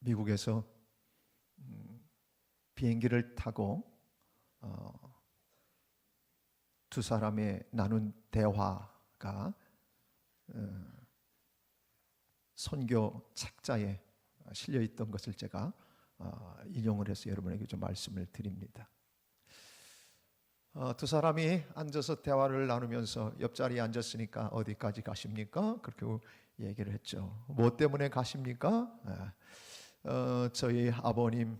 미국에서 비행기를 타고 두 사람의 나눈 대화가 선교 책자에 실려 있던 것을 제가 인용을 해서 여러분에게 좀 말씀을 드립니다. 두 사람이 앉아서 대화를 나누면서 옆자리에 앉았으니까 어디까지 가십니까? 그렇게 얘기를 했죠. 뭐 때문에 가십니까? 저희 아버님,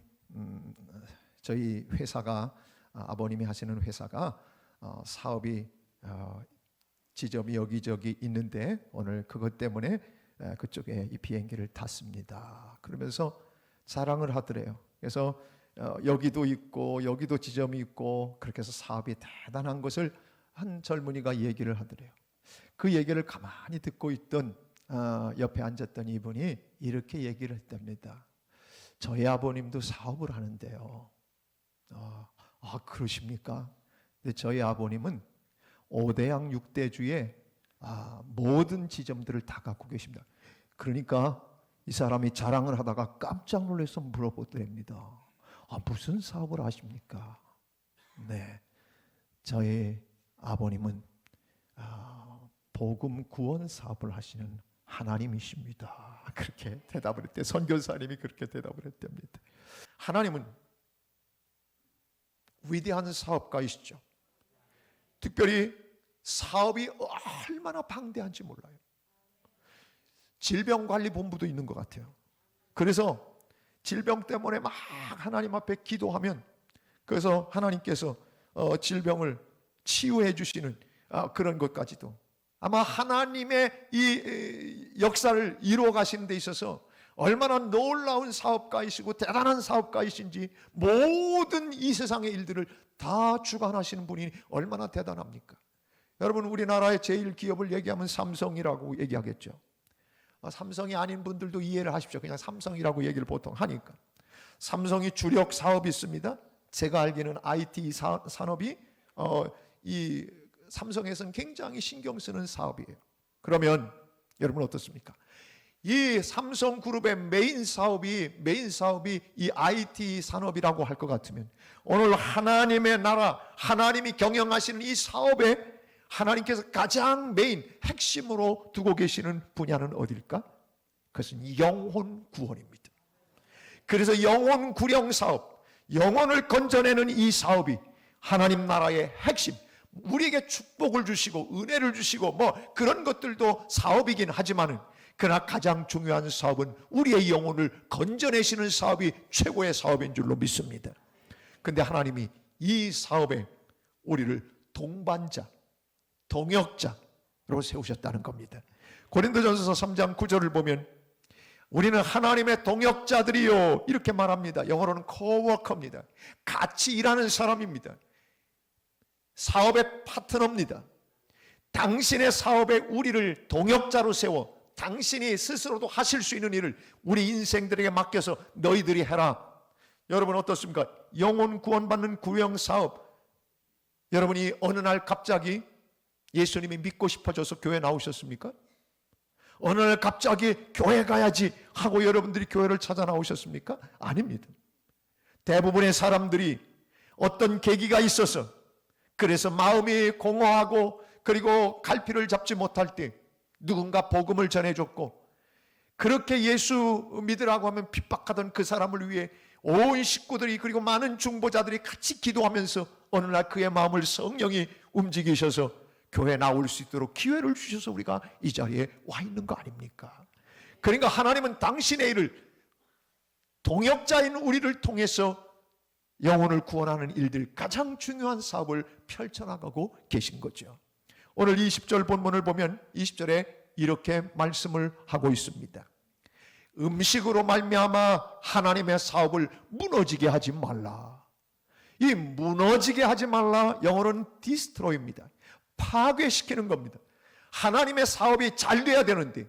저희 회사가, 아버님이 하시는 회사가 사업이 지점이 여기저기 있는데 오늘 그것 때문에 그쪽에 이 비행기를 탔습니다. 그러면서 자랑을 하더래요. 그래서 여기도 있고 여기도 지점이 있고 그렇게 해서 사업이 대단한 것을 한 젊은이가 얘기를 하더래요. 그 얘기를 가만히 듣고 있던 옆에 앉았던 이분이 이렇게 얘기를 했답니다. 저희 아버님도 사업을 하는데요. 그러십니까? 근데 저희 아버님은 5대양 6대주의 모든 지점들을 다 갖고 계십니다. 그러니까 이 사람이 자랑을 하다가 깜짝 놀라서 물어보더랍니다. 무슨 사업을 하십니까? 네, 저희 아버님은 복음 구원 사업을 하시는 하나님이십니다. 그렇게 대답을 했대. 선교사님이 그렇게 대답을 했답니다. 하나님은 위대한 사업가이시죠. 특별히 사업이 얼마나 방대한지 몰라요. 질병관리본부도 있는 것 같아요. 그래서 질병 때문에 막 하나님 앞에 기도하면 그래서 하나님께서 질병을 치유해 주시는 그런 것까지도 아마 하나님의 이 역사를 이루어 가시는 데 있어서 얼마나 놀라운 사업가이시고 대단한 사업가이신지 모든 이 세상의 일들을 다 주관하시는 분이 얼마나 대단합니까? 여러분, 우리나라의 제일 기업을 얘기하면 삼성이라고 얘기하겠죠. 삼성이 아닌 분들도 이해를 하십시오. 그냥 삼성이라고 얘기를 보통 하니까. 삼성이 주력 사업이 있습니다. 제가 알기는 IT 산업이 이 삼성에서는 굉장히 신경 쓰는 사업이에요. 그러면 여러분 어떻습니까? 이 삼성그룹의 메인 사업이 이 IT 산업이라고 할 것 같으면 오늘 하나님의 나라, 하나님이 경영하시는 이 사업에 하나님께서 가장 메인 핵심으로 두고 계시는 분야는 어딜까? 그것은 영혼 구원입니다. 그래서 영혼 구령 사업, 영혼을 건져내는 이 사업이 하나님 나라의 핵심, 우리에게 축복을 주시고 은혜를 주시고 뭐 그런 것들도 사업이긴 하지만은 그러나 가장 중요한 사업은 우리의 영혼을 건져내시는 사업이 최고의 사업인 줄로 믿습니다. 그런데 하나님이 이 사업에 우리를 동반자, 동역자로 세우셨다는 겁니다. 고린도전서 3장 9절을 보면 우리는 하나님의 동역자들이요 이렇게 말합니다. 영어로는 코워커입니다. 같이 일하는 사람입니다. 사업의 파트너입니다. 당신의 사업에 우리를 동역자로 세워 당신이 스스로도 하실 수 있는 일을 우리 인생들에게 맡겨서 너희들이 해라. 여러분 어떻습니까? 영혼 구원받는 구형 사업, 여러분이 어느 날 갑자기 예수님이 믿고 싶어져서 교회 나오셨습니까? 어느 날 갑자기 교회 가야지 하고 여러분들이 교회를 찾아 나오셨습니까? 아닙니다. 대부분의 사람들이 어떤 계기가 있어서 그래서 마음이 공허하고 그리고 갈피를 잡지 못할 때 누군가 복음을 전해줬고 그렇게 예수 믿으라고 하면 핍박하던 그 사람을 위해 온 식구들이 그리고 많은 중보자들이 같이 기도하면서 어느 날 그의 마음을 성령이 움직이셔서 교회에 나올 수 있도록 기회를 주셔서 우리가 이 자리에 와 있는 거 아닙니까? 그러니까 하나님은 당신의 일을 동역자인 우리를 통해서 영혼을 구원하는 일들 가장 중요한 사업을 펼쳐나가고 계신 거죠. 오늘 20절 본문을 보면 20절에 이렇게 말씀을 하고 있습니다. 음식으로 말미암아 하나님의 사업을 무너지게 하지 말라. 이 무너지게 하지 말라 영어로는 디스트로이입니다. 파괴시키는 겁니다. 하나님의 사업이 잘 돼야 되는데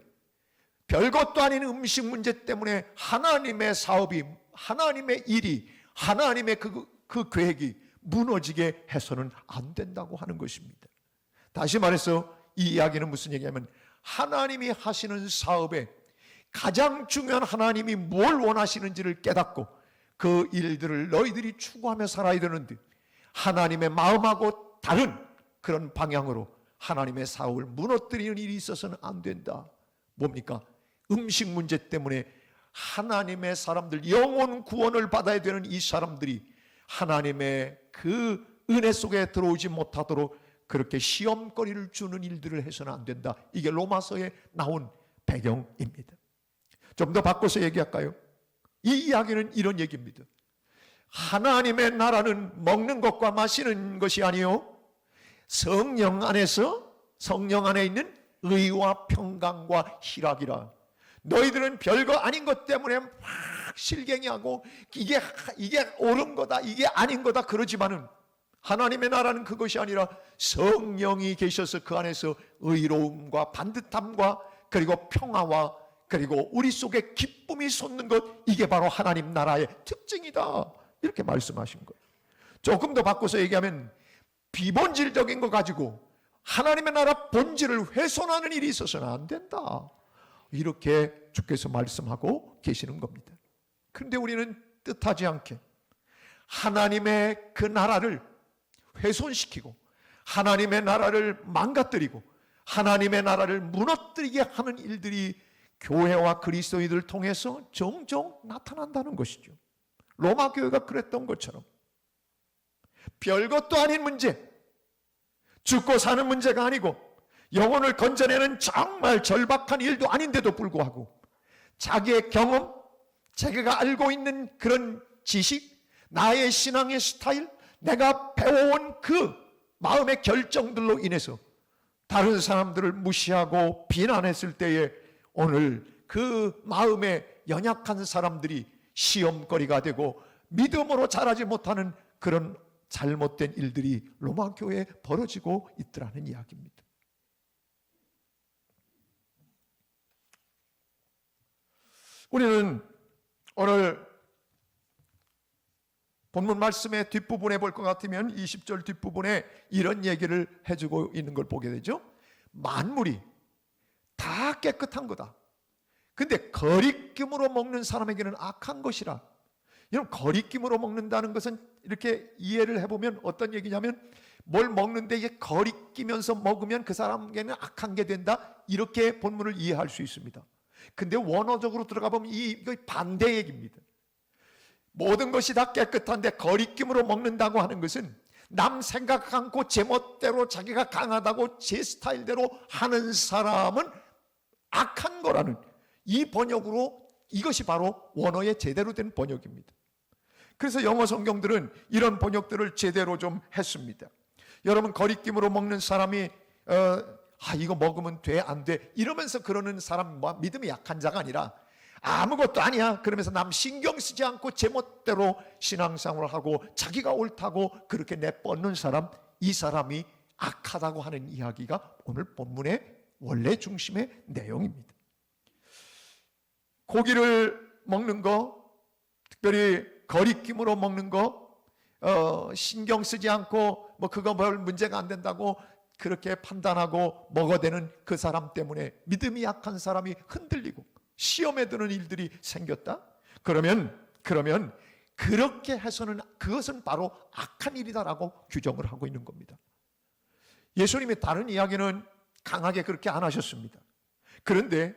별것도 아닌 음식 문제 때문에 하나님의 사업이, 하나님의 일이, 하나님의 그 계획이 무너지게 해서는 안 된다고 하는 것입니다. 다시 말해서 이 이야기는 무슨 얘기냐면 하나님이 하시는 사업에 가장 중요한 하나님이 뭘 원하시는지를 깨닫고 그 일들을 너희들이 추구하며 살아야 되는데, 하나님의 마음하고 다른 그런 방향으로 하나님의 사업을 무너뜨리는 일이 있어서는 안 된다. 뭡니까? 음식 문제 때문에 하나님의 사람들, 영혼 구원을 받아야 되는 이 사람들이 하나님의 그 은혜 속에 들어오지 못하도록 그렇게 시험거리를 주는 일들을 해서는 안 된다. 이게 로마서에 나온 배경입니다. 좀 더 바꿔서 얘기할까요? 이 이야기는 이런 얘기입니다. 하나님의 나라는 먹는 것과 마시는 것이 아니요, 성령 안에서, 성령 안에 있는 의와 평강과 희락이라. 너희들은 별거 아닌 것 때문에 막 실갱이하고 이게 옳은 거다, 이게 아닌 거다 그러지만은, 하나님의 나라는 그것이 아니라 성령이 계셔서 그 안에서 의로움과 반듯함과 그리고 평화와 그리고 우리 속에 기쁨이 솟는 것, 이게 바로 하나님 나라의 특징이다, 이렇게 말씀하신 거예요. 조금 더 바꿔서 얘기하면 비본질적인 거 가지고 하나님의 나라 본질을 훼손하는 일이 있어서는 안 된다, 이렇게 주께서 말씀하고 계시는 겁니다. 그런데 우리는 뜻하지 않게 하나님의 그 나라를 훼손시키고 하나님의 나라를 망가뜨리고 하나님의 나라를 무너뜨리게 하는 일들이 교회와 그리스도인들을 통해서 종종 나타난다는 것이죠. 로마 교회가 그랬던 것처럼 별것도 아닌 문제, 죽고 사는 문제가 아니고 영혼을 건져내는 정말 절박한 일도 아닌데도 불구하고 자기의 경험, 자기가 알고 있는 그런 지식, 나의 신앙의 스타일, 내가 배워온 그 마음의 결정들로 인해서 다른 사람들을 무시하고 비난했을 때에 오늘 그 마음에 연약한 사람들이 시험거리가 되고 믿음으로 자라지 못하는 그런 잘못된 일들이 로마 교회에 벌어지고 있더라는 이야기입니다. 우리는 오늘 본문 말씀의 뒷부분에 볼 것 같으면 20절 뒷부분에 이런 얘기를 해주고 있는 걸 보게 되죠. 만물이 다 깨끗한 거다. 근데 거리낌으로 먹는 사람에게는 악한 것이라. 여러분, 거리낌으로 먹는다는 것은 이렇게 이해를 해보면 어떤 얘기냐면, 뭘 먹는데 이게 거리끼면서 먹으면 그 사람에게는 악한 게 된다, 이렇게 본문을 이해할 수 있습니다. 근데 원어적으로 들어가 보면 이거 반대 얘기입니다. 모든 것이 다 깨끗한데 거리낌으로 먹는다고 하는 것은 남 생각 않고 제멋대로 자기가 강하다고 제 스타일대로 하는 사람은 악한 거라는, 이 번역으로 이것이 바로 원어의 제대로 된 번역입니다. 그래서 영어 성경들은 이런 번역들을 제대로 좀 했습니다. 여러분, 거리낌으로 먹는 사람이 이거 먹으면 돼, 안 돼, 이러면서 그러는 사람, 믿음이 약한 자가 아니라 아무것도 아니야 그러면서 남 신경 쓰지 않고 제멋대로 신앙생활을 하고 자기가 옳다고 그렇게 내뻗는 사람, 이 사람이 악하다고 하는 이야기가 오늘 본문의 원래 중심의 내용입니다. 고기를 먹는 거, 특별히 거리낌으로 먹는 거, 신경 쓰지 않고 그거 별 문제가 안 된다고 그렇게 판단하고 먹어대는 그 사람 때문에 믿음이 약한 사람이 흔들리고 시험에 드는 일들이 생겼다? 그러면 그렇게 해서는 그것은 바로 악한 일이다라고 규정을 하고 있는 겁니다. 예수님이 다른 이야기는 강하게 그렇게 안 하셨습니다. 그런데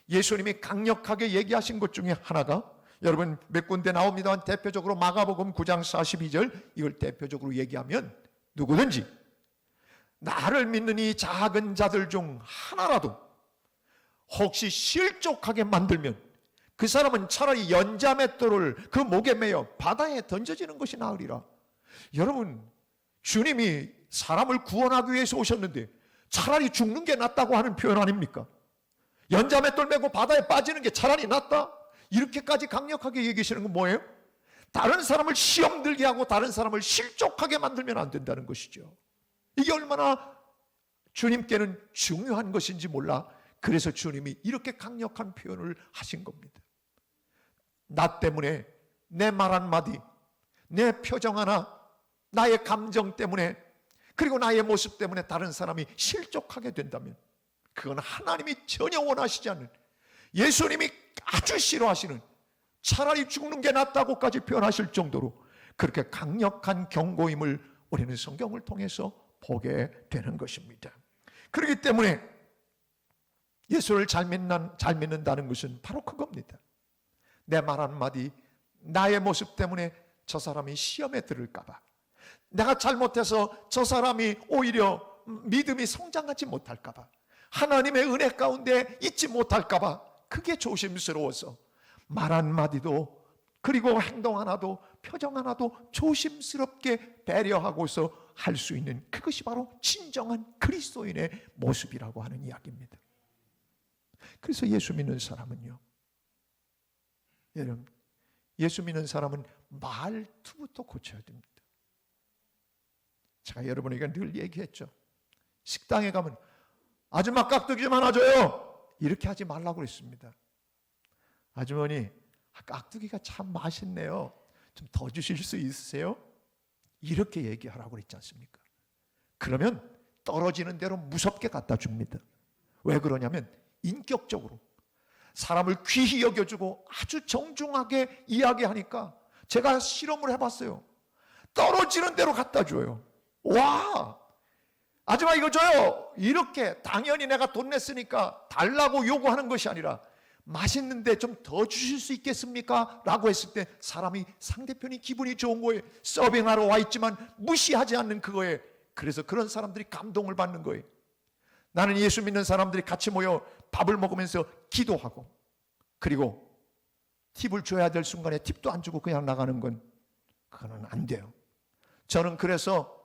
예수님이 강력하게 얘기하신 것 중에 하나가, 여러분 몇 군데 나옵니다만 대표적으로 마가복음 9장 42절, 이걸 대표적으로 얘기하면 누구든지 나를 믿는 이 작은 자들 중 하나라도 혹시 실족하게 만들면 그 사람은 차라리 연자맷돌을 그 목에 매어 바다에 던져지는 것이 나으리라. 여러분, 주님이 사람을 구원하기 위해서 오셨는데 차라리 죽는 게 낫다고 하는 표현 아닙니까? 연자맷돌 메고 바다에 빠지는 게 차라리 낫다? 이렇게까지 강력하게 얘기하시는 건 뭐예요? 다른 사람을 시험 들게 하고 다른 사람을 실족하게 만들면 안 된다는 것이죠. 이게 얼마나 주님께는 중요한 것인지 몰라. 그래서 주님이 이렇게 강력한 표현을 하신 겁니다. 나 때문에, 내 말 한마디, 내 표정 하나, 나의 감정 때문에, 그리고 나의 모습 때문에 다른 사람이 실족하게 된다면 그건 하나님이 전혀 원하시지 않는, 예수님이 아주 싫어하시는, 차라리 죽는 게 낫다고까지 표현하실 정도로 그렇게 강력한 경고임을 우리는 성경을 통해서 보게 되는 것입니다. 그렇기 때문에 예수를 잘 믿는다는 것은 바로 그겁니다. 내 말 한마디, 나의 모습 때문에 저 사람이 시험에 들을까 봐, 내가 잘못해서 저 사람이 오히려 믿음이 성장하지 못할까 봐, 하나님의 은혜 가운데 있지 못할까 봐, 그게 조심스러워서 말 한마디도, 그리고 행동 하나도, 표정 하나도 조심스럽게 배려하고서 할 수 있는, 그것이 바로 진정한 그리스도인의 모습이라고 하는 이야기입니다. 그래서 예수 믿는 사람은요, 여러분, 예수 믿는 사람은 말투부터 고쳐야 됩니다. 제가 여러분에게 늘 얘기했죠. 식당에 가면 아줌마 깍두기 좀 하나 줘요, 이렇게 하지 말라고 그랬습니다. 아주머니, 깍두기가 참 맛있네요, 좀 더 주실 수 있으세요? 이렇게 얘기하라고 그랬지 않습니까? 그러면 떨어지는 대로 무섭게 갖다 줍니다. 왜 그러냐면 인격적으로 사람을 귀히 여겨주고 아주 정중하게 이야기하니까, 제가 실험을 해봤어요. 떨어지는 대로 갖다 줘요. 와, 아줌마 이거 줘요, 이렇게. 당연히 내가 돈 냈으니까 달라고 요구하는 것이 아니라, 맛있는데 좀 더 주실 수 있겠습니까? 라고 했을 때 사람이, 상대편이 기분이 좋은 거예요. 서빙하러 와 있지만 무시하지 않는 그거에. 그래서 그런 사람들이 감동을 받는 거예요. 나는 예수 믿는 사람들이 같이 모여 밥을 먹으면서 기도하고, 그리고 팁을 줘야 될 순간에 팁도 안 주고 그냥 나가는 건, 그거는 안 돼요. 저는 그래서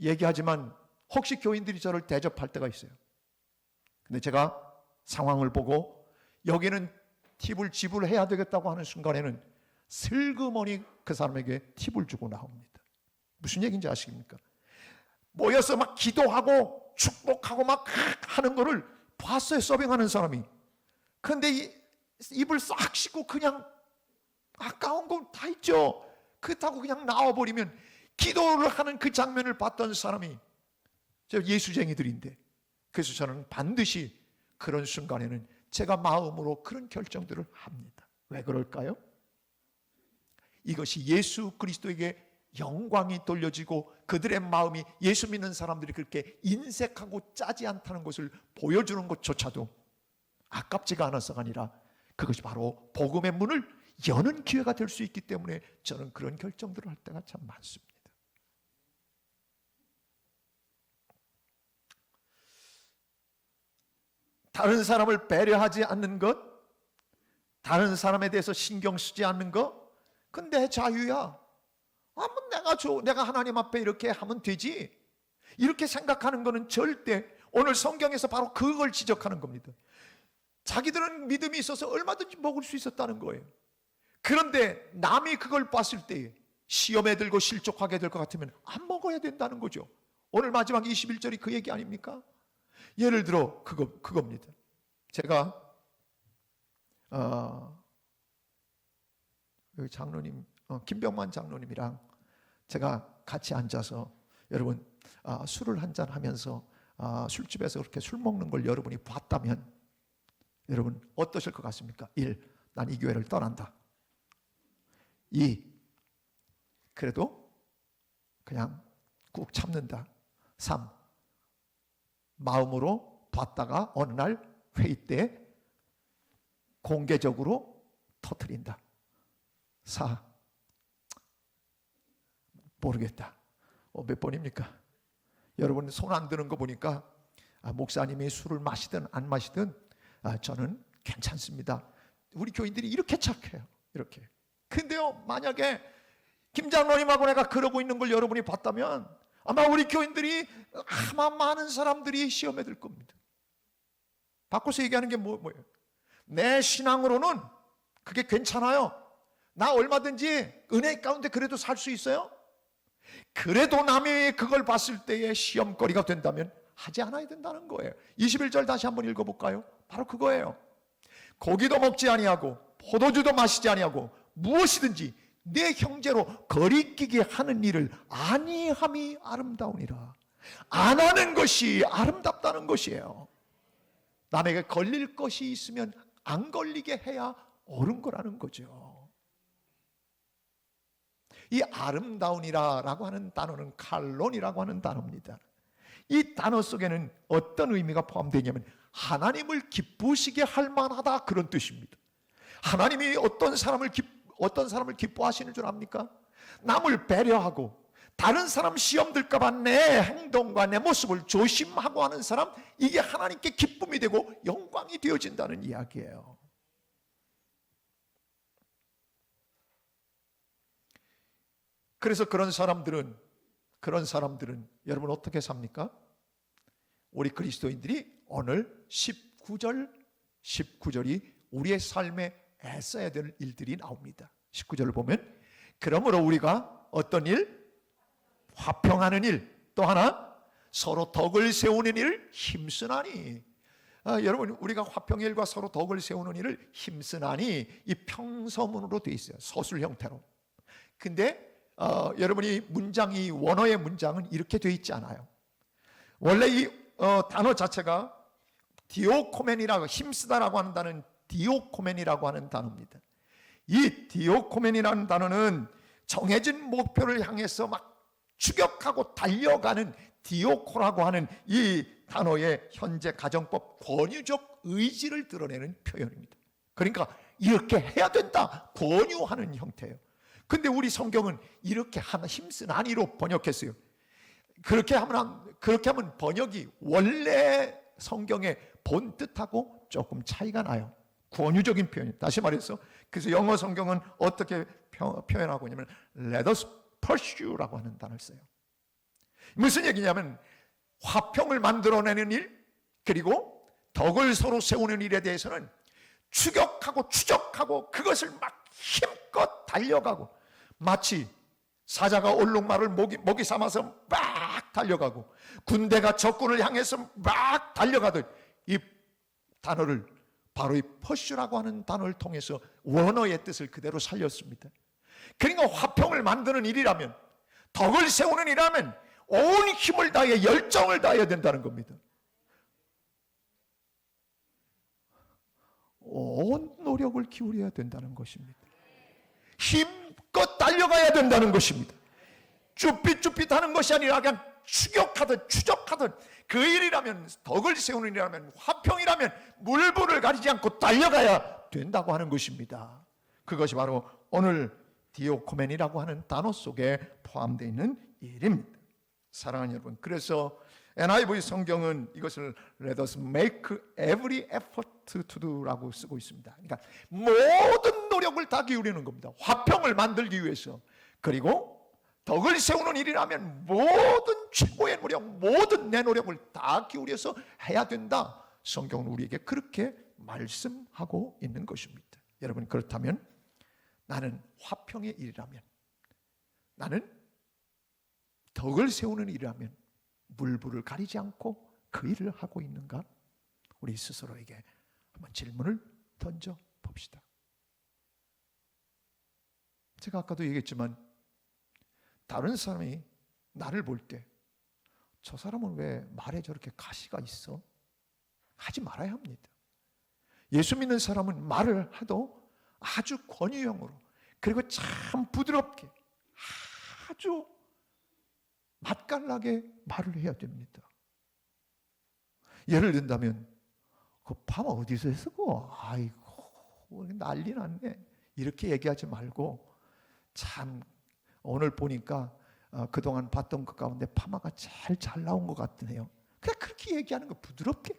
얘기하지만 혹시 교인들이 저를 대접할 때가 있어요. 근데 제가 상황을 보고 여기는 팁을 지불해야 되겠다고 하는 순간에는 슬그머니 그 사람에게 팁을 주고 나옵니다. 무슨 얘기인지 아십니까? 모여서 막 기도하고 축복하고 막 하는 거를 봤어요, 서빙하는 사람이. 그런데 입을 싹 씻고 그냥 아까운 거 다 있죠, 그렇다고 그냥 나와버리면, 기도를 하는 그 장면을 봤던 사람이 예수쟁이들인데, 그래서 저는 반드시 그런 순간에는 제가 마음으로 그런 결정들을 합니다. 왜 그럴까요? 이것이 예수 그리스도에게 영광이 돌려지고 그들의 마음이 예수 믿는 사람들이 그렇게 인색하고 짜지 않다는 것을 보여주는 것조차도 아깝지가 않아서가 아니라, 그것이 바로 복음의 문을 여는 기회가 될 수 있기 때문에 저는 그런 결정들을 할 때가 참 많습니다. 다른 사람을 배려하지 않는 것, 다른 사람에 대해서 신경 쓰지 않는 것, 그건 내 자유야. 내가 하나님 앞에 이렇게 하면 되지, 이렇게 생각하는 것은 절대, 오늘 성경에서 바로 그걸 지적하는 겁니다. 자기들은 믿음이 있어서 얼마든지 먹을 수 있었다는 거예요. 그런데 남이 그걸 봤을 때 시험에 들고 실족하게 될 것 같으면 안 먹어야 된다는 거죠. 오늘 마지막 21절이 그 얘기 아닙니까? 예를 들어 그겁니다. 제가 여기 장로님, 김병만 장로님이랑 제가 같이 앉아서, 여러분, 술을 한잔 하면서 술집에서 그렇게 술 먹는 걸 여러분이 봤다면 여러분 어떠실 것 같습니까? 1. 난 이 교회를 떠난다. 2. 그래도 그냥 꾹 참는다. 3. 마음으로 봤다가 어느 날 회의 때 공개적으로 터뜨린다. 4. 모르겠다. 몇 번입니까? 여러분 손 안 드는 거 보니까 목사님이 술을 마시든 안 마시든 저는 괜찮습니다. 우리 교인들이 이렇게 착해요. 이렇게. 근데요, 만약에 김 장로님하고 내가 그러고 있는 걸 여러분이 봤다면 아마 우리 교인들이, 아마 많은 사람들이 시험에 들 겁니다. 바꿔서 얘기하는 게 뭐예요? 내 신앙으로는 그게 괜찮아요. 나 얼마든지 은혜 가운데 그래도 살 수 있어요. 그래도 남이 그걸 봤을 때의 시험거리가 된다면 하지 않아야 된다는 거예요. 21절 다시 한번 읽어볼까요? 바로 그거예요. 고기도 먹지 아니하고 포도주도 마시지 아니하고 무엇이든지 내 형제로 거리끼게 하는 일을 아니함이 아름다우니라. 안 하는 것이 아름답다는 것이에요. 남에게 걸릴 것이 있으면 안 걸리게 해야 옳은 거라는 거죠. 이 아름다운이라고 하는 단어는 칼론이라고 하는 단어입니다. 이 단어 속에는 어떤 의미가 포함되냐면 하나님을 기쁘시게 할 만하다, 그런 뜻입니다. 하나님이 어떤 사람을 기뻐하시는 줄 압니까? 남을 배려하고 다른 사람 시험 들까봐 내 행동과 내 모습을 조심하고 하는 사람, 이게 하나님께 기쁨이 되고 영광이 되어진다는 이야기예요. 그래서 그런 사람들은 여러분 어떻게 삽니까? 우리 그리스도인들이 오늘 19절이 우리의 삶에 애써야 될 일들이 나옵니다. 19절을 보면, 그러므로 우리가 어떤 일? 화평하는 일, 또 하나 서로 덕을 세우는 일을 힘쓰나니. 여러분, 우리가 화평의 일과 서로 덕을 세우는 일을 힘쓰나니, 이 평서문으로 되어 있어요. 서술 형태로. 근데 여러분이 이 원어의 문장은 이렇게 되어 있지 않아요. 원래 이 단어 자체가 디오코멘이라고, 힘쓰다라고 하는 단어는 디오코멘이라고 하는 단어입니다. 이 디오코멘이라는 단어는 정해진 목표를 향해서 막 추격하고 달려가는 디오코라고 하는 이 단어의 현재 가정법 권유적 의지를 드러내는 표현입니다. 그러니까 이렇게 해야 된다, 권유하는 형태예요. 근데 우리 성경은 이렇게 힘쓰나니로 번역했어요. 그렇게 하면 번역이 원래 성경의 본 뜻하고 조금 차이가 나요. 권유적인 표현. 다시 말해서, 그래서 영어 성경은 어떻게 표현하고 있냐면 Let us pursue라고 하는 단어를 써요. 무슨 얘기냐면 화평을 만들어내는 일, 그리고 덕을 서로 세우는 일에 대해서는 추격하고 추적하고 그것을 막 힘껏 달려가고, 마치 사자가 얼룩말을 먹이 삼아서 막 달려가고 군대가 적군을 향해서 막 달려가듯, 이 단어를 바로 이 퍼슈라고 하는 단어를 통해서 원어의 뜻을 그대로 살렸습니다. 그러니까 화평을 만드는 일이라면, 덕을 세우는 일이라면 온 힘을 다해 열정을 다해야 된다는 겁니다. 온 노력을 기울여야 된다는 것입니다. 힘껏 달려가야 된다는 것입니다. 쭈삣쭈삣 하는 것이 아니라 그냥 추격하듯 추적하듯, 그 일이라면, 덕을 세우는 일이라면, 화평이라면 물불을 가리지 않고 달려가야 된다고 하는 것입니다. 그것이 바로 오늘 디오코멘이라고 하는 단어 속에 포함되어 있는 일입니다. 사랑하는 여러분, 그래서 NIV 성경은 이것을 Let us make every effort to do라고 쓰고 있습니다. 그러니까 모든 노력을 다 기울이는 겁니다. 화평을 만들기 위해서. 그리고 덕을 세우는 일이라면 모든 최고의 노력, 모든 내 노력을 다 기울여서 해야 된다. 성경은 우리에게 그렇게 말씀하고 있는 것입니다. 여러분, 그렇다면 나는 화평의 일이라면, 나는 덕을 세우는 일이라면 물불을 가리지 않고 그 일을 하고 있는가? 우리 스스로에게 한번 질문을 던져 봅시다. 제가 아까도 얘기했지만, 다른 사람이 나를 볼 때 저 사람은 왜 말에 저렇게 가시가 있어? 하지 말아야 합니다. 예수 믿는 사람은 말을 해도 아주 권유형으로, 그리고 참 부드럽게, 아주 맛깔나게 말을 해야 됩니다. 예를 든다면, 그 밤 어디서 했어? 아이고 난리 났네, 이렇게 얘기하지 말고, 참 오늘 보니까 그동안 봤던 것 가운데 파마가 제일 잘 나온 것 같네요. 그냥 그렇게 얘기하는 거, 부드럽게.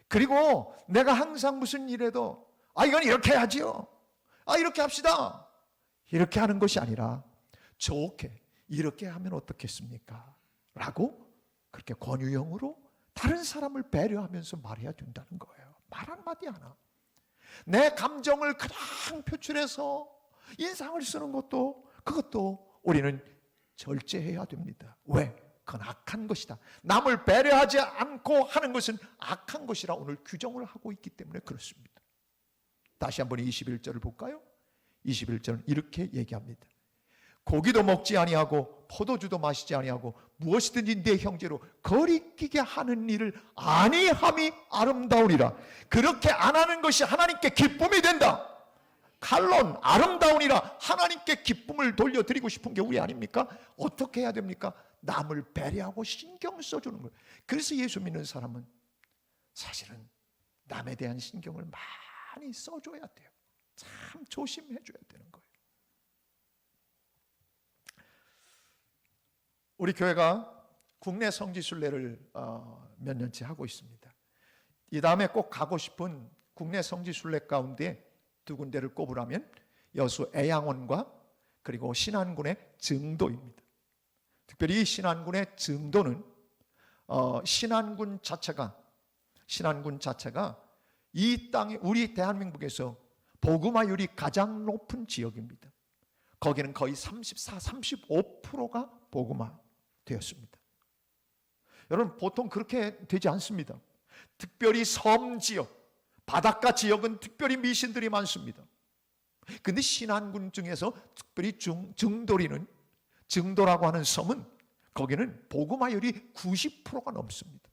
그리고 내가 항상 무슨 일에도 이건 이렇게 해야지요, 이렇게 합시다, 이렇게 하는 것이 아니라 좋게, 이렇게 하면 어떻겠습니까? 라고 그렇게 권유형으로 다른 사람을 배려하면서 말해야 된다는 거예요. 말 한마디 하나. 내 감정을 그냥 표출해서 인상을 쓰는 그것도 우리는 절제해야 됩니다. 왜? 그건 악한 것이다. 남을 배려하지 않고 하는 것은 악한 것이라 오늘 규정을 하고 있기 때문에 그렇습니다. 다시 한번 21절을 볼까요? 21절은 이렇게 얘기합니다. 고기도 먹지 아니하고 포도주도 마시지 아니하고 무엇이든지 내 형제로 거리끼게 하는 일을 아니함이 아름다우니라. 그렇게 안 하는 것이 하나님께 기쁨이 된다. 칼론 아름다우니라. 하나님께 기쁨을 돌려드리고 싶은 게 우리 아닙니까? 어떻게 해야 됩니까? 남을 배려하고 신경 써주는 거예요. 그래서 예수 믿는 사람은 사실은 남에 대한 신경을 많이 써줘야 돼요. 참 조심해줘야 되는 거예요. 우리 교회가 국내 성지순례를 몇 년째 하고 있습니다. 이 다음에 꼭 가고 싶은 국내 성지순례 가운데 두 군데를 꼽으라면 여수 애양원과 그리고 신안군의 증도입니다. 특별히 신안군의 증도는 신안군 자체가 이 땅에 우리 대한민국에서 복음화율이 가장 높은 지역입니다. 거기는 거의 34, 35%가 복음화 되었습니다. 여러분 보통 그렇게 되지 않습니다. 특별히 섬 지역, 바닷가 지역은 특별히 미신들이 많습니다. 근데 신안군 중에서 특별히 증도라고 하는 섬은 거기는 복음화율이 90%가 넘습니다.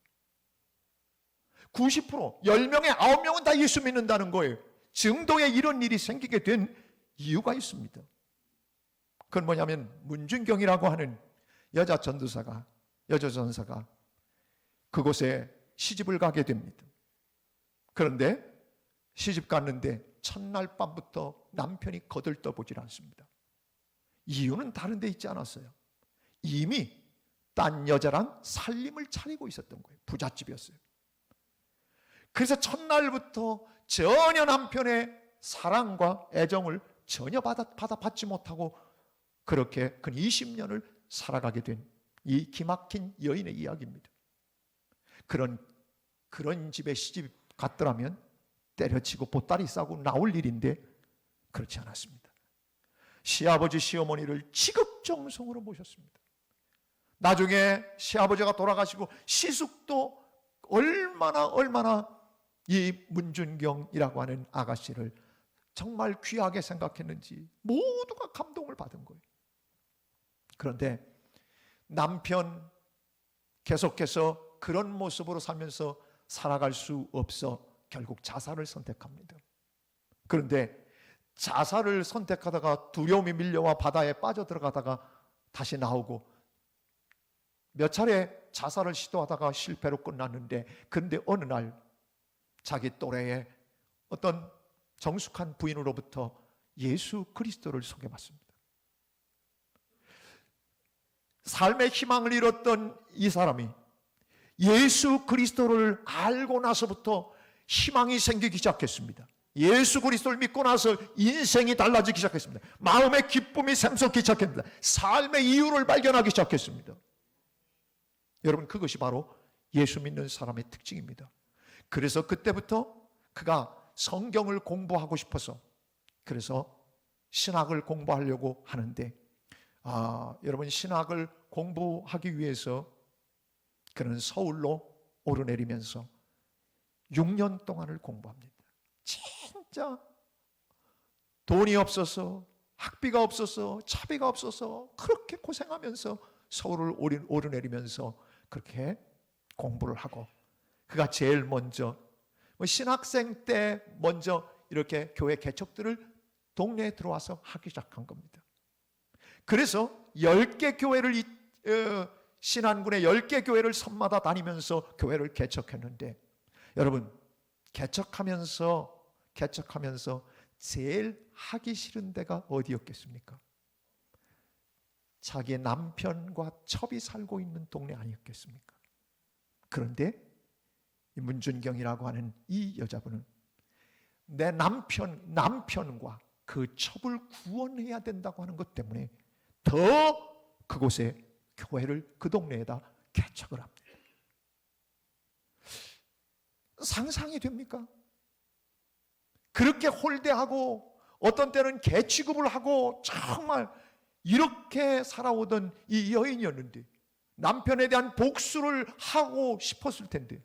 90%, 10명에 9명은 다 예수 믿는다는 거예요. 증도에 이런 일이 생기게 된 이유가 있습니다. 그건 뭐냐면 문준경이라고 하는 여자 전사가 그곳에 시집을 가게 됩니다. 그런데 시집 갔는데 첫날 밤부터 남편이 거들떠보질 않습니다. 이유는 다른 데 있지 않았어요. 이미 딴 여자랑 살림을 차리고 있었던 거예요. 부잣집이었어요. 그래서 첫날부터 전혀 남편의 사랑과 애정을 전혀 받지 못하고 그렇게 근 20년을 살아가게 된 이 기막힌 여인의 이야기입니다. 그런 집에 시집 갔더라면 때려치고 보따리 싸고 나올 일인데 그렇지 않았습니다. 시아버지 시어머니를 지극정성으로 모셨습니다. 나중에 시아버지가 돌아가시고 시숙도 얼마나 이 문준경이라고 하는 아가씨를 정말 귀하게 생각했는지 모두가 감동을 받은 거예요. 그런데 남편 계속해서 그런 모습으로 살면서 살아갈 수 없어 결국 자살을 선택합니다. 그런데 자살을 선택하다가 두려움이 밀려와 바다에 빠져들어가다가 다시 나오고 몇 차례 자살을 시도하다가 실패로 끝났는데 그런데 어느 날 자기 또래의 어떤 정숙한 부인으로부터 예수 그리스도를 소개받습니다. 삶의 희망을 잃었던 이 사람이 예수 그리스도를 알고 나서부터 희망이 생기기 시작했습니다. 예수 그리스도를 믿고 나서 인생이 달라지기 시작했습니다. 마음의 기쁨이 샘솟기 시작했습니다. 삶의 이유를 발견하기 시작했습니다. 여러분 그것이 바로 예수 믿는 사람의 특징입니다. 그래서 그때부터 그가 성경을 공부하고 싶어서 그래서 신학을 공부하려고 하는데 여러분 신학을 공부하기 위해서 그는 서울로 오르내리면서 6년 동안을 공부합니다. 진짜 돈이 없어서 학비가 없어서 차비가 없어서 그렇게 고생하면서 서울을 오르내리면서 그렇게 공부를 하고 그가 제일 먼저 신학생 때 먼저 이렇게 교회 개척들을 동네에 들어와서 하기 시작한 겁니다. 그래서 10개 교회를 신안군의 10개 교회를 섬마다 다니면서 교회를 개척했는데 여러분 개척하면서 제일 하기 싫은 데가 어디였겠습니까? 자기의 남편과 첩이 살고 있는 동네 아니었겠습니까? 그런데 이 문준경이라고 하는 이 여자분은 내 남편과 그 첩을 구원해야 된다고 하는 것 때문에 더 그곳에 교회를 그 동네에다 개척을 합니다. 상상이 됩니까? 그렇게 홀대하고 어떤 때는 개취급을 하고 정말 이렇게 살아오던 이 여인이었는데 남편에 대한 복수를 하고 싶었을 텐데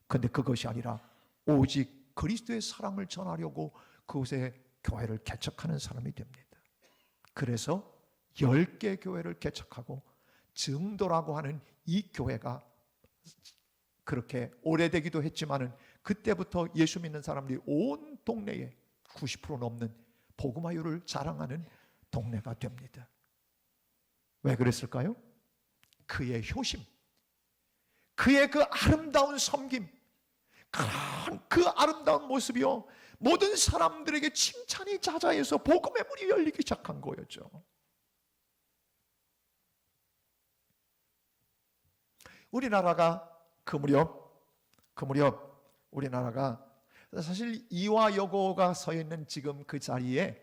그런데 그것이 아니라 오직 그리스도의 사랑을 전하려고 그곳에 교회를 개척하는 사람이 됩니다. 그래서 10개 교회를 개척하고 증도라고 하는 이 교회가 그렇게 오래되기도 했지만은 그때부터 예수 믿는 사람들이 온 동네에 90% 넘는 복음화율을 자랑하는 동네가 됩니다. 왜 그랬을까요? 그의 효심, 그의 그 아름다운 섬김, 그 아름다운 모습이요, 모든 사람들에게 칭찬이 자자해서 복음의 문이 열리기 시작한 거였죠. 우리나라가 그 무렵 우리나라가 사실 이화여고가 서 있는 지금 그 자리에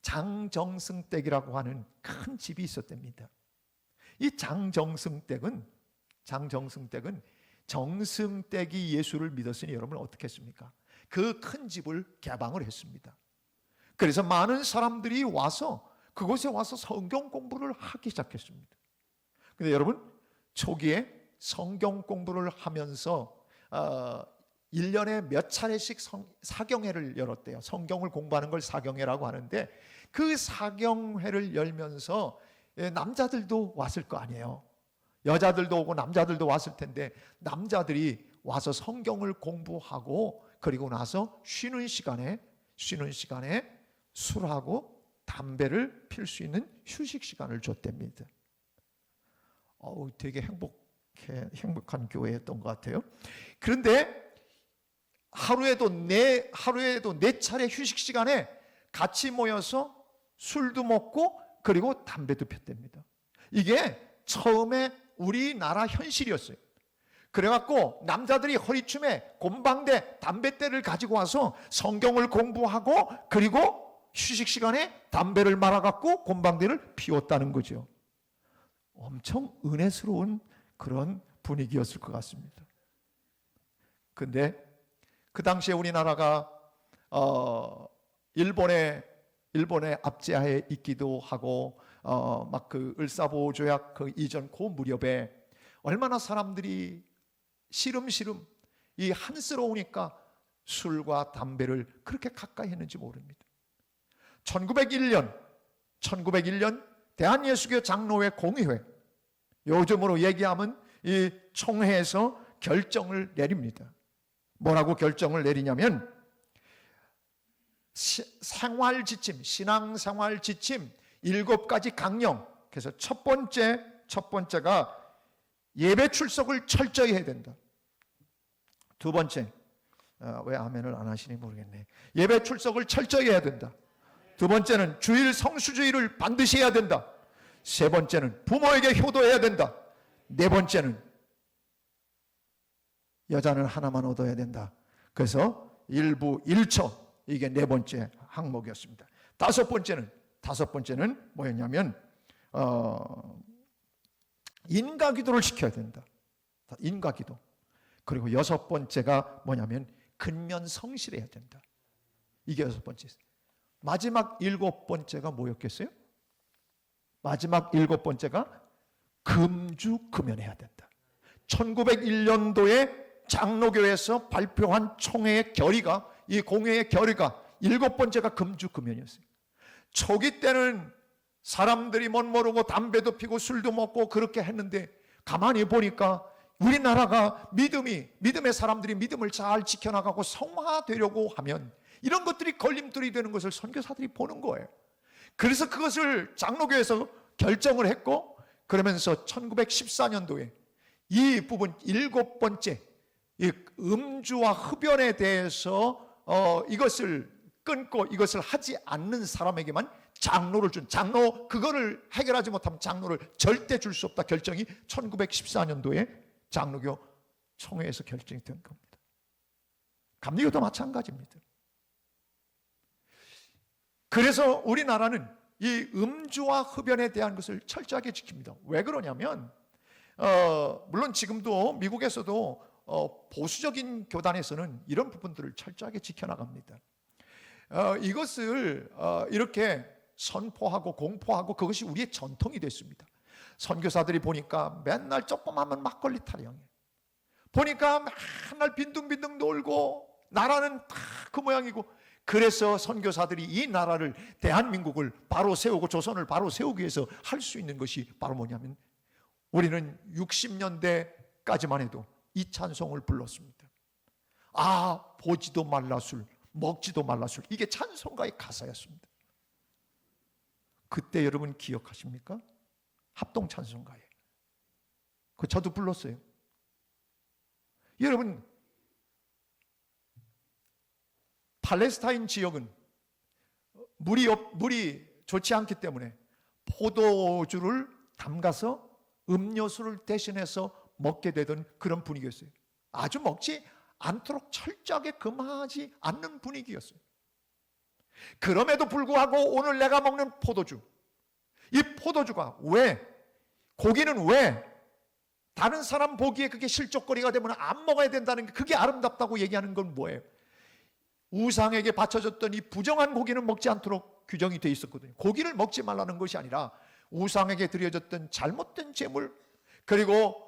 장정승댁이라고 하는 큰 집이 있었답니다. 이 장정승댁은 정승댁이 예수를 믿었으니 여러분 어떻게 했습니까? 그 큰 집을 개방을 했습니다. 그래서 많은 사람들이 와서 그곳에 와서 성경 공부를 하기 시작했습니다. 근데 여러분, 초기에 성경 공부를 하면서 1년에 몇 차례씩 사경회를 열었대요. 성경을 공부하는 걸 사경회라고 하는데, 그 사경회를 열면서 남자들도 왔을 거 아니에요. 여자들도 오고 남자들도 왔을 텐데, 남자들이 와서 성경을 공부하고 그리고 나서 쉬는 시간에 술하고 담배를 필 수 있는 휴식 시간을 줬답니다. 되게 행복한 교회였던 것 같아요. 그런데 하루에도 네 차례 휴식 시간에 같이 모여서 술도 먹고 그리고 담배도 폈답니다. 이게 처음에 우리나라 현실이었어요. 그래갖고 남자들이 허리춤에 곰방대, 담뱃대를 가지고 와서 성경을 공부하고 그리고 휴식 시간에 담배를 말아갖고 곰방대를 피웠다는 거죠. 엄청 은혜스러운 그런 분위기였을 것 같습니다. 근데 그 당시에 우리나라가 일본의 압제하에 있기도 하고 막 그 을사보호 조약 그 이전 그 무렵에 얼마나 사람들이 시름시름 이 한스러우니까 술과 담배를 그렇게 가까이 했는지 모릅니다. 1901년 대한예수교 장로회 공의회, 요즘으로 얘기하면 이 총회에서 결정을 내립니다. 뭐라고 결정을 내리냐면 신앙생활 지침 7가지 강령. 그래서 첫 번째가 예배 출석을 철저히 해야 된다. 두 번째, 왜 아멘을 안 하시니 모르겠네. 예배 출석을 철저히 해야 된다. 두 번째는 주일 성수주의를 반드시 해야 된다. 세 번째는 부모에게 효도해야 된다. 네 번째는 여자는 하나만 얻어야 된다. 그래서 일부 1처, 이게 네 번째 항목이었습니다. 다섯 번째는 뭐였냐면 인가기도를 시켜야 된다. 인가기도. 그리고 여섯 번째가 뭐냐면 근면성실해야 된다. 이게 여섯 번째. 마지막 일곱 번째가 뭐였겠어요? 마지막 일곱 번째가 금주금연해야 된다. 1901년도에 장로교에서 발표한 총회의 결의가, 이 공회의 결의가 일곱 번째가 금주금연이었어요. 초기 때는 사람들이 멋 모르고 담배도 피고 술도 먹고 그렇게 했는데, 가만히 보니까 우리나라가 믿음의 사람들이 믿음을 잘 지켜나가고 성화되려고 하면 이런 것들이 걸림돌이 되는 것을 선교사들이 보는 거예요. 그래서 그것을 장로교에서 결정을 했고, 그러면서 1914년도에 이 부분 일곱 번째, 이 음주와 흡연에 대해서 이것을 끊고 이것을 하지 않는 사람에게만 장로를 그거를 해결하지 못하면 장로를 절대 줄 수 없다 결정이 1914년도에 장로교 총회에서 결정이 된 겁니다. 감리교도 마찬가지입니다. 그래서 우리나라는 이 음주와 흡연에 대한 것을 철저하게 지킵니다. 왜 그러냐면 물론 지금도 미국에서도 보수적인 교단에서는 이런 부분들을 철저하게 지켜나갑니다. 이것을 이렇게 선포하고 공포하고 그것이 우리의 전통이 됐습니다. 선교사들이 보니까 맨날 조금하면 막걸리 타령해. 보니까 맨날 빈둥빈둥 놀고 나라는 다 그 모양이고, 그래서 선교사들이 이 나라를, 대한민국을 바로 세우고 조선을 바로 세우기 위해서 할 수 있는 것이 바로 뭐냐면 우리는 60년대까지만 해도 이 찬송을 불렀습니다. 아, 보지도 말라술, 먹지도 말라술. 이게 찬송가의 가사였습니다. 그때 여러분 기억하십니까? 합동 찬송가에. 그 저도 불렀어요. 여러분, 팔레스타인 지역은 물이 좋지 않기 때문에 포도주를 담가서 음료수를 대신해서 먹게 되던 그런 분위기였어요. 아주 먹지 않도록 철저하게 금하지 않는 분위기였어요. 그럼에도 불구하고 오늘 내가 먹는 포도주, 이 포도주가 왜, 고기는 왜 다른 사람 보기에 그게 실족거리가 되면 안 먹어야 된다는 게, 그게 아름답다고 얘기하는 건 뭐예요? 우상에게 바쳐졌던 이 부정한 고기는 먹지 않도록 규정이 되어 있었거든요. 고기를 먹지 말라는 것이 아니라 우상에게 드려졌던 잘못된 제물, 그리고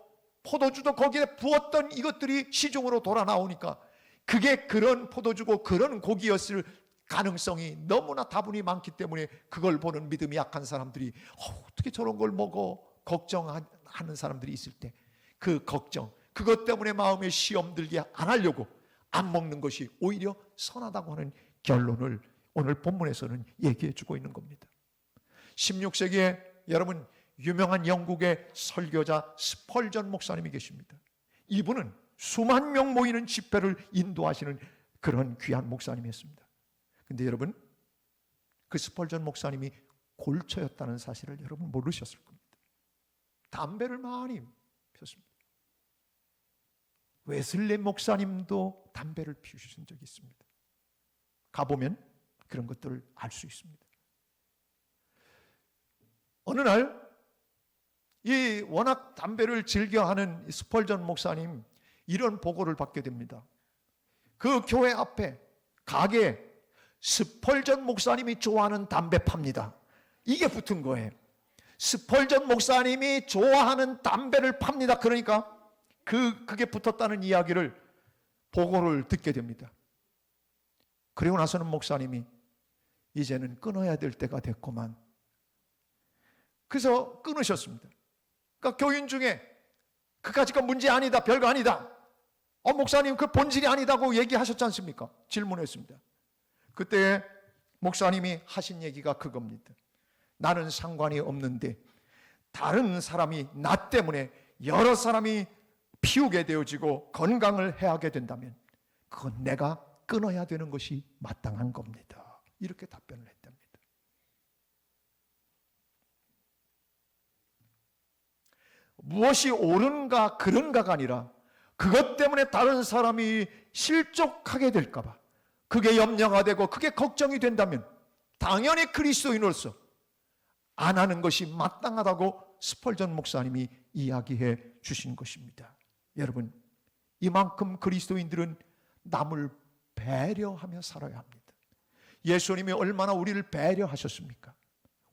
포도주도 거기에 부었던 이것들이 시중으로 돌아 나오니까 그게 그런 포도주고 그런 고기였을 가능성이 너무나 다분히 많기 때문에 그걸 보는 믿음이 약한 사람들이 어떻게 저런 걸 먹어? 걱정하는 사람들이 있을 때 그 걱정, 그것 때문에 마음에 시험 들게 안 하려고 안 먹는 것이 오히려 선하다고 하는 결론을 오늘 본문에서는 얘기해 주고 있는 겁니다. 16세기에 여러분 유명한 영국의 설교자 스펄전 목사님이 계십니다. 이분은 수만 명 모이는 집회를 인도하시는 그런 귀한 목사님이었습니다. 근데 여러분, 그 스펄전 목사님이 골처였다는 사실을 여러분 모르셨을 겁니다. 담배를 많이 폈습니다. 웨슬리 목사님도 담배를 피우신 적이 있습니다. 가보면 그런 것들을 알 수 있습니다. 어느 날 이 워낙 담배를 즐겨하는 스펄전 목사님 이런 보고를 받게 됩니다. 그 교회 앞에 가게에 스펄전 목사님이 좋아하는 담배 팝니다. 이게 붙은 거예요. 스펄전 목사님이 좋아하는 담배를 팝니다. 그러니까 그게 붙었다는 이야기를, 보고를 듣게 됩니다. 그리고 나서는 목사님이 이제는 끊어야 될 때가 됐구만. 그래서 끊으셨습니다. 그러니까 교인 중에 그까짓 건 문제 아니다, 별거 아니다, 목사님 그 본질이 아니다고 얘기하셨지 않습니까? 질문했습니다. 그때 목사님이 하신 얘기가 그겁니다. 나는 상관이 없는데 다른 사람이 나 때문에 여러 사람이 피우게 되어지고 건강을 해하게 된다면 그건 내가 끊어야 되는 것이 마땅한 겁니다. 이렇게 답변을 했답니다. 무엇이 옳은가 그른가가 아니라 그것 때문에 다른 사람이 실족하게 될까 봐 그게 염려가 되고 그게 걱정이 된다면 당연히 그리스도인으로서 안 하는 것이 마땅하다고 스펄전 목사님이 이야기해 주신 것입니다. 여러분, 이만큼 그리스도인들은 남을 배려하며 살아야 합니다. 예수님이 얼마나 우리를 배려하셨습니까?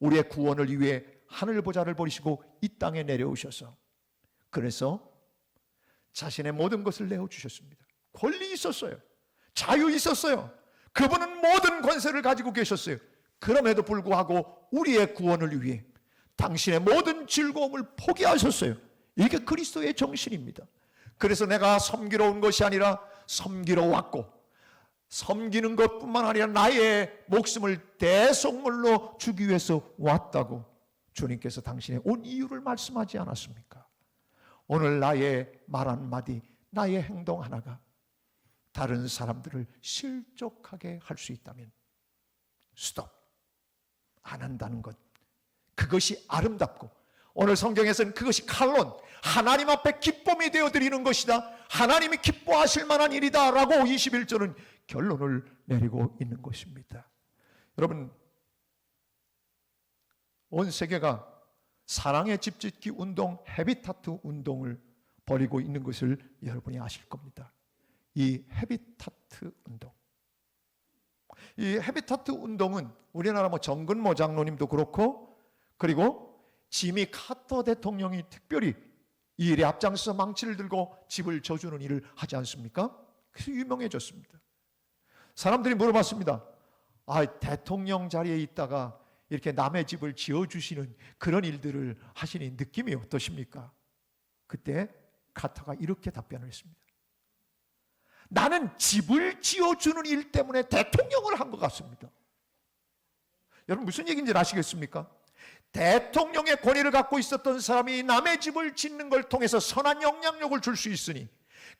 우리의 구원을 위해 하늘 보좌를 버리시고 이 땅에 내려오셔서 그래서 자신의 모든 것을 내어주셨습니다. 권리 있었어요. 자유 있었어요. 그분은 모든 권세를 가지고 계셨어요. 그럼에도 불구하고 우리의 구원을 위해 당신의 모든 즐거움을 포기하셨어요. 이게 그리스도의 정신입니다. 그래서 내가 섬기러 온 것이 아니라 섬기러 왔고, 섬기는 것뿐만 아니라 나의 목숨을 대속물로 주기 위해서 왔다고 주님께서 당신의 온 이유를 말씀하지 않았습니까? 오늘 나의 말 한마디, 나의 행동 하나가 다른 사람들을 실족하게 할 수 있다면 스톱, 안 한다는 것, 그것이 아름답고, 오늘 성경에서는 그것이 칼론, 하나님 앞에 기쁨이 되어드리는 것이다, 하나님이 기뻐하실 만한 일이다 라고 21절은 결론을 내리고 있는 것입니다. 여러분, 온 세계가 사랑의 집짓기 운동, 헤비타트 운동을 벌이고 있는 것을 여러분이 아실 겁니다. 이 헤비타트 운동, 이 헤비타트 운동은 우리나라 정근모 장로님도 그렇고, 그리고 지미 카터 대통령이 특별히 이 일에 앞장서 망치를 들고 집을 져주는 일을 하지 않습니까? 그래서 유명해졌습니다. 사람들이 물어봤습니다. 대통령 자리에 있다가 이렇게 남의 집을 지어주시는 그런 일들을 하시니 느낌이 어떠십니까? 그때 카터가 이렇게 답변을 했습니다. 나는 집을 지어주는 일 때문에 대통령을 한 것 같습니다. 여러분 무슨 얘기인지 아시겠습니까? 대통령의 권위를 갖고 있었던 사람이 남의 집을 짓는 걸 통해서 선한 영향력을 줄 수 있으니,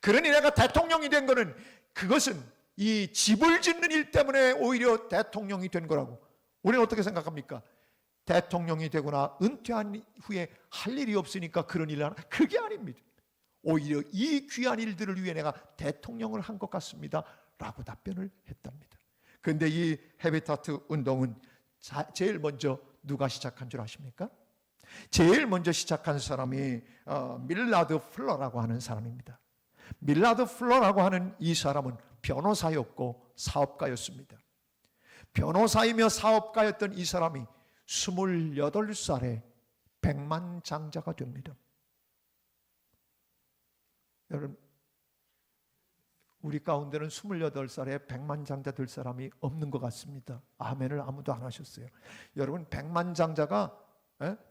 그러니 내가 대통령이 된 거는 그것은 이 집을 짓는 일 때문에 오히려 대통령이 된 거라고. 우리는 어떻게 생각합니까? 대통령이 되거나 은퇴한 후에 할 일이 없으니까 그런 일을 하나? 그게 아닙니다. 오히려 이 귀한 일들을 위해 내가 대통령을 한 것 같습니다 라고 답변을 했답니다. 그런데 이 헤비타트 운동은 제일 먼저 누가 시작한 줄 아십니까? 제일 먼저 시작한 사람이 밀라드 플러라고 하는 사람입니다. 밀라드 플러라고 하는 이 사람은 변호사였고 사업가였습니다. 변호사이며 사업가였던 이 사람이 28살에 백만장자가 됩니다. 여러분, 우리 가운데는 28살에 백만장자 될 사람이 없는 것 같습니다. 아멘을 아무도 안 하셨어요. 여러분, 백만장자가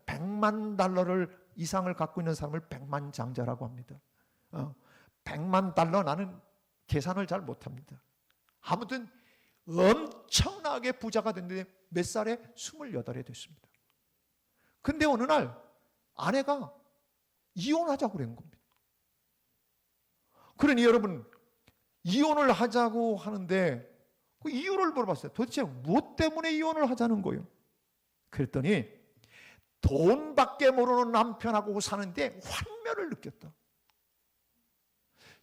100만 달러를 이상을 갖고 있는 사람을 백만장자라고 합니다. 100만 달러, 나는 계산을 잘 못합니다. 아무튼 엄청나게 부자가 됐는데 몇 살에? 28에 됐습니다. 근데 어느 날 아내가 이혼하자고 그런 겁니다. 그러니 여러분, 이혼을 하자고 하는데 그 이유를 물어봤어요. 도대체 무엇 때문에 이혼을 하자는 거예요? 그랬더니 돈밖에 모르는 남편하고 사는데 환멸을 느꼈다.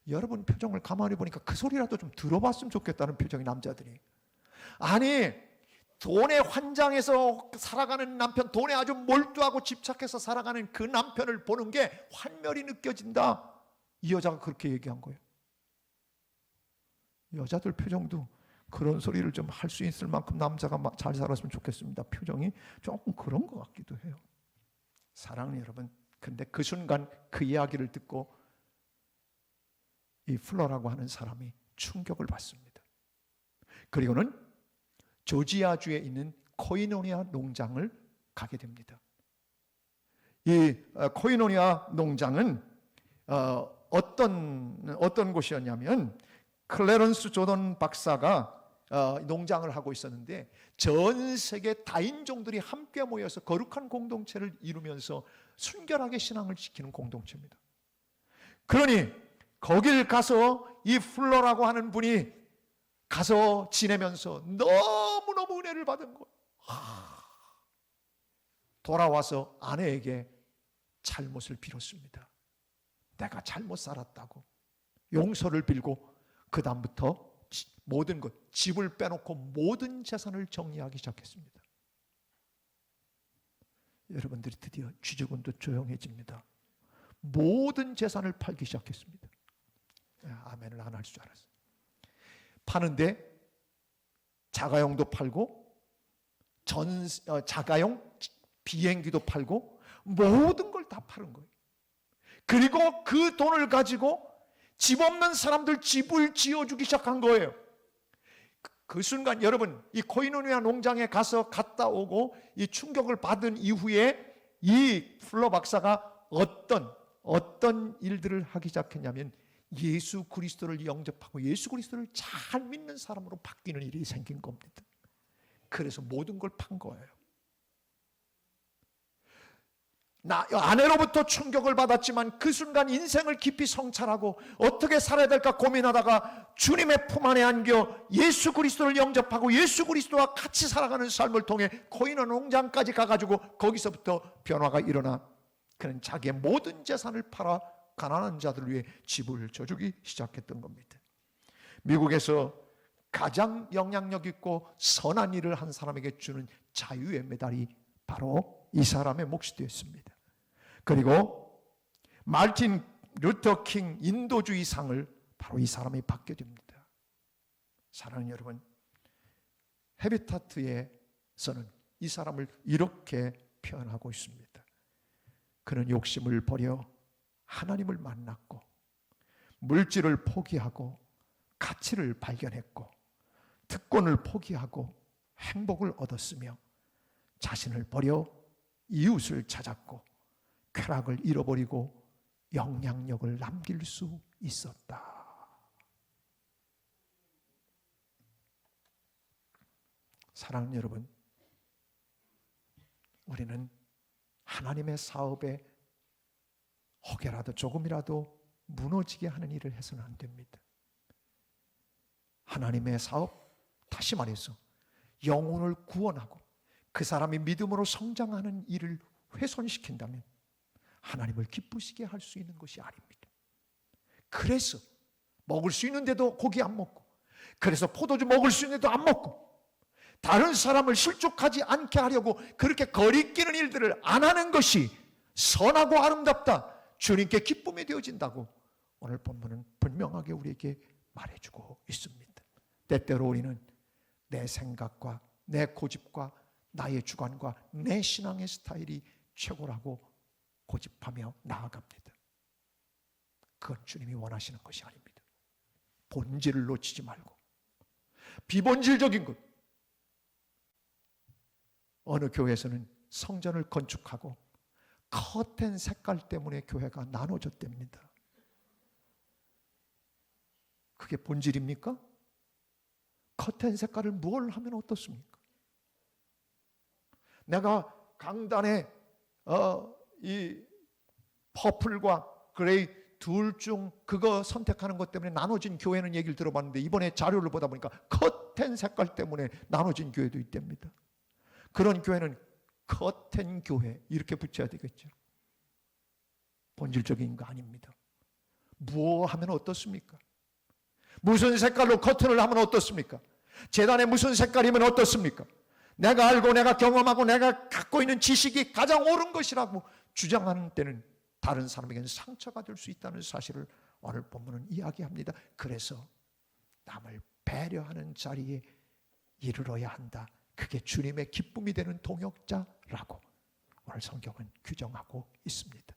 여러분 표정을 가만히 보니까 그 소리라도 좀 들어봤으면 좋겠다는 표정이 남자들이. 아니, 돈에 환장해서 살아가는 남편, 돈에 아주 몰두하고 집착해서 살아가는 그 남편을 보는 게 환멸이 느껴진다. 이 여자가 그렇게 얘기한 거예요. 여자들 표정도 그런 소리를 좀 할 수 있을 만큼 남자가 잘 살았으면 좋겠습니다. 표정이 조금 그런 것 같기도 해요. 사랑하는 여러분, 근데 그 순간 그 이야기를 듣고 이 플러라고 하는 사람이 충격을 받습니다. 그리고는 조지아주에 있는 코이노니아 농장을 가게 됩니다. 이 코이노니아 농장은 어떤 곳이었냐면, 클래런스 조던 박사가 농장을 하고 있었는데 전 세계 다인종들이 함께 모여서 거룩한 공동체를 이루면서 순결하게 신앙을 지키는 공동체입니다. 그러니 거길 가서 이 플러라고 하는 분이 가서 지내면서 너무너무 은혜를 받은 거예요. 돌아와서 아내에게 잘못을 빌었습니다. 내가 잘못 살았다고 용서를 빌고 그 다음부터 모든 것, 집을 빼놓고 모든 재산을 정리하기 시작했습니다. 여러분들이 드디어 쥐죽은도 조용해집니다. 모든 재산을 팔기 시작했습니다. 아멘을 안 할 줄 알았어요. 파는데 자가용도 팔고 자가용 비행기도 팔고 모든 걸 다 파는 거예요. 그리고 그 돈을 가지고 집 없는 사람들 집을 지어주기 시작한 거예요. 그 순간 여러분, 이 코이노니아 농장에 가서 갔다 오고 이 충격을 받은 이후에 이 플러 박사가 어떤 일들을 하기 시작했냐면 예수 그리스도를 영접하고 예수 그리스도를 잘 믿는 사람으로 바뀌는 일이 생긴 겁니다. 그래서 모든 걸 판 거예요. 아내로부터 충격을 받았지만 그 순간 인생을 깊이 성찰하고 어떻게 살아야 될까 고민하다가 주님의 품 안에 안겨 예수 그리스도를 영접하고 예수 그리스도와 같이 살아가는 삶을 통해 코이노 농장까지 가가지고 거기서부터 변화가 일어나 그는 자기의 모든 재산을 팔아 가난한 자들을 위해 집을 져주기 시작했던 겁니다. 미국에서 가장 영향력 있고 선한 일을 한 사람에게 주는 자유의 메달이 바로 이 사람의 몫이 되었습니다. 그리고 마틴 루터 킹 인도주의 상을 바로 이 사람이 받게 됩니다. 사랑하는 여러분, 헤비타트에서는 이 사람을 이렇게 표현하고 있습니다. 그는 욕심을 버려 하나님을 만났고 물질을 포기하고 가치를 발견했고 특권을 포기하고 행복을 얻었으며 자신을 버려 이웃을 찾았고 쾌락을 잃어버리고 영향력을 남길 수 있었다. 사랑하는 여러분, 우리는 하나님의 사업에 혹여라도 조금이라도 무너지게 하는 일을 해서는 안 됩니다. 하나님의 사업, 다시 말해서 영혼을 구원하고 그 사람이 믿음으로 성장하는 일을 훼손시킨다면 하나님을 기쁘시게 할 수 있는 것이 아닙니다. 그래서 먹을 수 있는데도 고기 안 먹고, 그래서 포도주 먹을 수 있는데도 안 먹고, 다른 사람을 실족하지 않게 하려고 그렇게 거리끼는 일들을 안 하는 것이 선하고 아름답다, 주님께 기쁨이 되어진다고 오늘 본문은 분명하게 우리에게 말해주고 있습니다. 때때로 우리는 내 생각과 내 고집과 나의 주관과 내 신앙의 스타일이 최고라고 고집하며 나아갑니다. 그건 주님이 원하시는 것이 아닙니다. 본질을 놓치지 말고 비본질적인 것. 어느 교회에서는 성전을 건축하고 커튼 색깔 때문에 교회가 나눠졌답니다. 그게 본질입니까? 커튼 색깔을 뭘 하면 어떻습니까? 내가 강단에 이 퍼플과 그레이 둘 중 그거 선택하는 것 때문에 나눠진 교회는 얘기를 들어봤는데, 이번에 자료를 보다 보니까 커튼 색깔 때문에 나눠진 교회도 있답니다. 그런 교회는 커튼 교회 이렇게 붙여야 되겠죠. 본질적인 거 아닙니다. 뭐 하면 어떻습니까? 무슨 색깔로 커튼을 하면 어떻습니까? 제단에 무슨 색깔이면 어떻습니까? 내가 알고 내가 경험하고 내가 갖고 있는 지식이 가장 옳은 것이라고 주장하는 때는 다른 사람에게는 상처가 될 수 있다는 사실을 오늘 본문은 이야기합니다. 그래서 남을 배려하는 자리에 이르러야 한다. 그게 주님의 기쁨이 되는 동역자라고 오늘 성경은 규정하고 있습니다.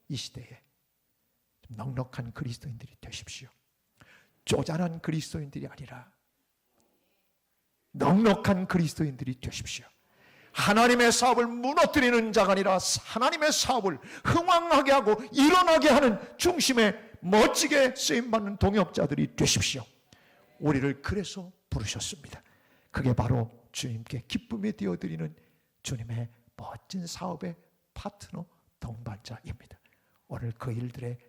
이 시대에 넉넉한 그리스도인들이 되십시오. 쪼잔한 그리스도인들이 아니라 넉넉한 그리스도인들이 되십시오. 하나님의 사업을 무너뜨리는 자가 아니라 하나님의 사업을 흥왕하게 하고 일어나게 하는 중심에 멋지게 쓰임받는 동역자들이 되십시오. 우리를 그래서 부르셨습니다. 그게 바로 주님께 기쁨이 되어드리는 주님의 멋진 사업의 파트너 동반자입니다. 오늘 그 일들의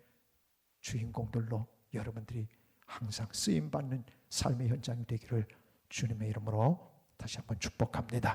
주인공들로 여러분들이 항상 쓰임받는 삶의 현장이 되기를 주님의 이름으로 다시 한번 축복합니다.